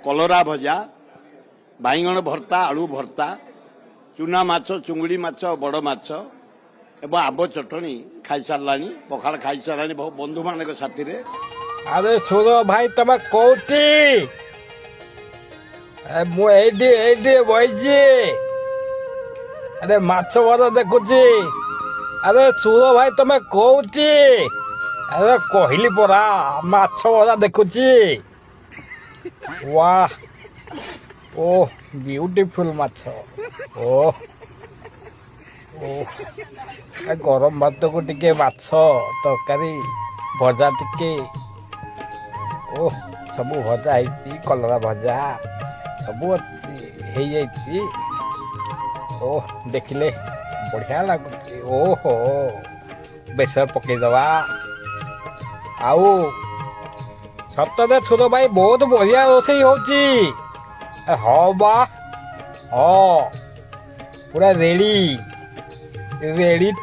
कलरा भजा बाइगण भर्ता आलू भर्ता चूना माछ चुंगुड़ी माछ बड़ माछ एवं आब चटनी खाई सारा पखाड़ खाई सारा बंधु मान साथी रे। अरे छोड़ भाई तुम कौटी मुझे बही अरे माछ भजा देखुची। अरे सुर भाई तुम कौटी अरे कहली परा माछ भजा देखुची। वाह ओ ब्यूटीफुल माछ ओ गरम भात को टिके माछ तरकारी भजा टिके ओ सब भजा है कलरा भजा सब हो ओ देखिले बढ़िया लगुच। ओहो बेसर पकईदवा आउ सतरे छुर भाई बहुत बढ़िया रोषे होची। हाँ बा हाँ पूरा रेडी रेडी तो